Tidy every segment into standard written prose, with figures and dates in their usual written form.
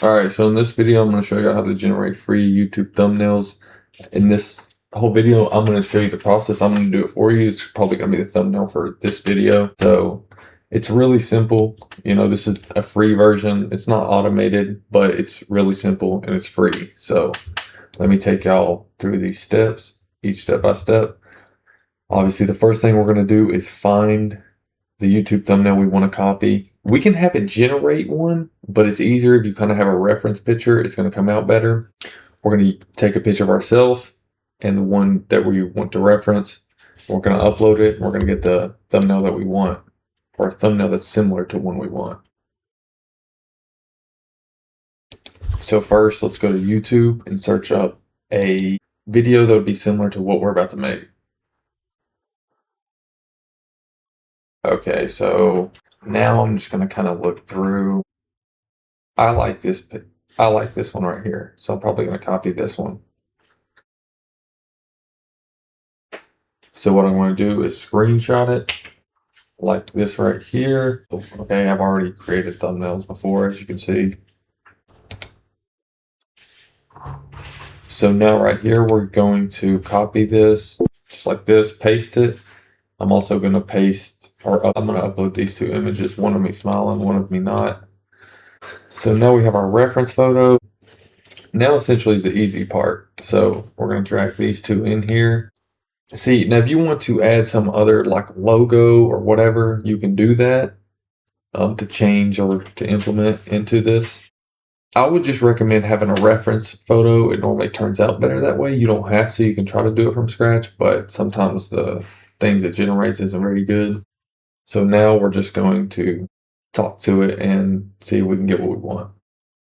Alright, so in this video, I'm going to show you how to generate free YouTube thumbnails. In this whole video, I'm going to show you the process. I'm going to do it for you. It's probably going to be the thumbnail for this video. So it's really simple. You know, this is a free version. It's not automated, but it's really simple and it's free. So let me take y'all through these steps, each step by step. Obviously, the first thing we're going to do is find the YouTube thumbnail we want to copy. We can have it generate one, but it's easier if you kind of have a reference picture. It's going to come out better. We're going to take a picture of ourselves and the one that we want to reference. We're going to upload it. We're going to get the thumbnail that we want, or a thumbnail that's similar to one we want. So first, let's go to YouTube and search up a video that would be similar to what we're about to make. Okay, so now I'm just going to kind of look through. I like this one right here, so I'm probably going to copy this one. So what I'm going to do is screenshot it like this right here. Okay, I've already created thumbnails before, as you can see. So now right here, we're going to copy this just like this, paste it. I'm also going to paste, or I'm going to upload these two images, one of me smiling, one of me not. So now we have our reference photo. Now essentially is the easy part. So we're going to drag these two in here. See, now if you want to add some other like logo or whatever, you can do that to change or to implement into this. I would just recommend having a reference photo. It normally turns out better that way. You don't have to. You can try to do it from scratch, but sometimes the things it generates isn't very good. So now we're just going to talk to it and see if we can get what we want.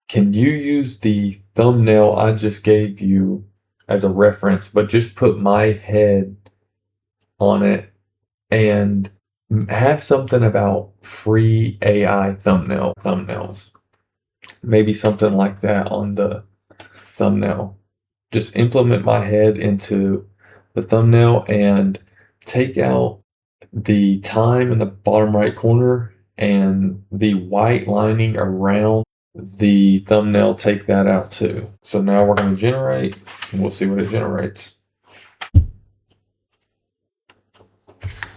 Can you use the thumbnail I just gave you as a reference, but just put my head on it and have something about free AI thumbnails? Maybe something like that on the thumbnail. Just implement my head into the thumbnail and take out the time in the bottom right corner and the white lining around the thumbnail, take that out too. So now we're going to generate and we'll see what it generates.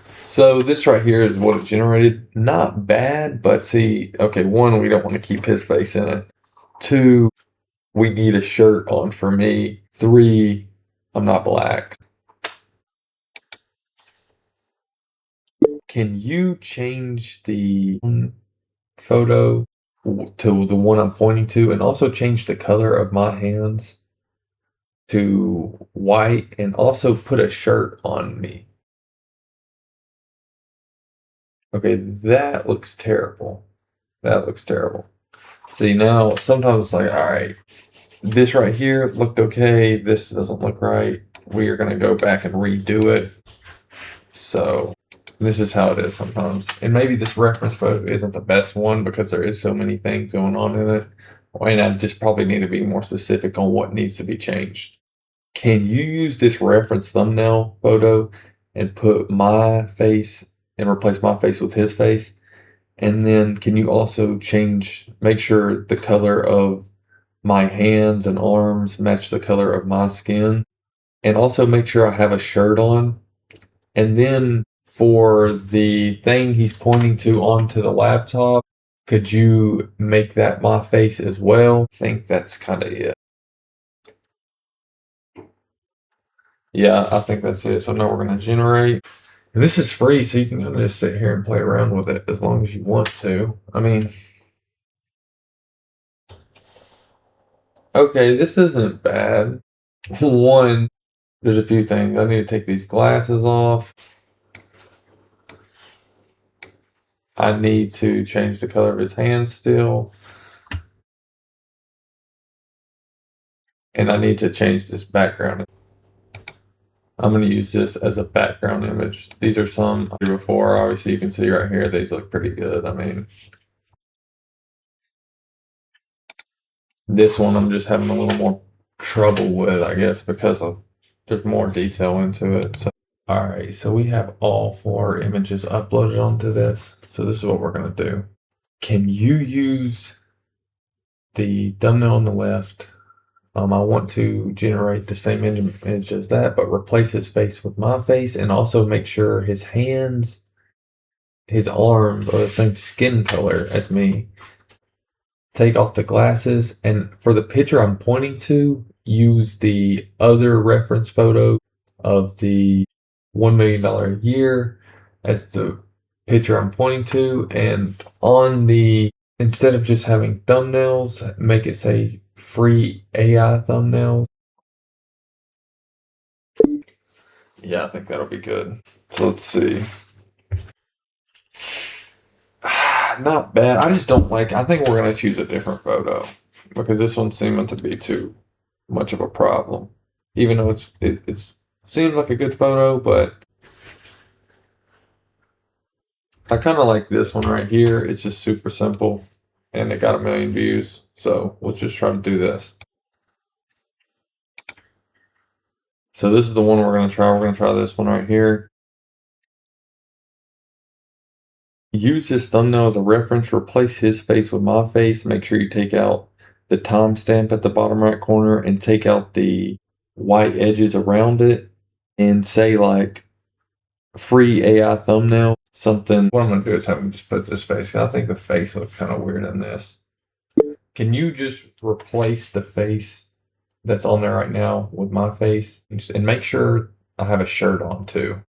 So this right here is what it generated. Not bad, but see, okay, one, we don't want to keep his face in it. Two, we need a shirt on for me. Three, I'm not black. Can you change the photo to the one I'm pointing to and also change the color of my hands to white and also put a shirt on me? Okay, that looks terrible. That looks terrible. See, now sometimes it's like, all right, this right here looked okay. This doesn't look right. We are going to go back and redo it. So this is how it is sometimes. And maybe this reference photo isn't the best one because there is so many things going on in it. And I just probably need to be more specific on what needs to be changed. Can you use this reference thumbnail photo and put my face and replace my face with his face? And then can you also make sure the color of my hands and arms match the color of my skin? And also make sure I have a shirt on. And then for the thing he's pointing to onto the laptop, could you make that my face as well? I think that's kind of it. Yeah, I think that's it. So now we're going to generate. And this is free, so you can kind of just sit here and play around with it as long as you want to. I mean, okay, this isn't bad. One, there's a few things. I need to take these glasses off. I need to change the color of his hands still. And I need to change this background. I'm going to use this as a background image. These are some I did before. Obviously, you can see right here, these look pretty good. I mean, this one I'm just having a little more trouble with, I guess, because there's more detail into it. So, all right, so we have all 4 images uploaded onto this. So this is what we're going to do. Can you use the thumbnail on the left. I want to generate the same image as that, but replace his face with my face, and also make sure his hands, his arms are the same skin color as me. Take off the glasses, and for the picture I'm pointing to, use the other reference photo of the $1 million a year as the picture I'm pointing to, and on the, instead of just having thumbnails, make it say free AI thumbnails. Yeah, I think that'll be good. So let's see. Not bad. I just don't like, I think we're going to choose a different photo because this one's seeming to be too much of a problem. Even though it's seemed like a good photo, but I kind of like this one right here. It's just super simple and it got 1 million views. So let's just try to do this. So this is the one we're going to try. We're going to try this one right here. Use this thumbnail as a reference. Replace his face with my face. Make sure you take out the timestamp at the bottom right corner and take out the white edges around it, and say like free AI thumbnail, something. What I'm going to do is have him just put this face. I think the face looks kind of weird in this. Can you just replace the face that's on there right now with my face, and make sure I have a shirt on too?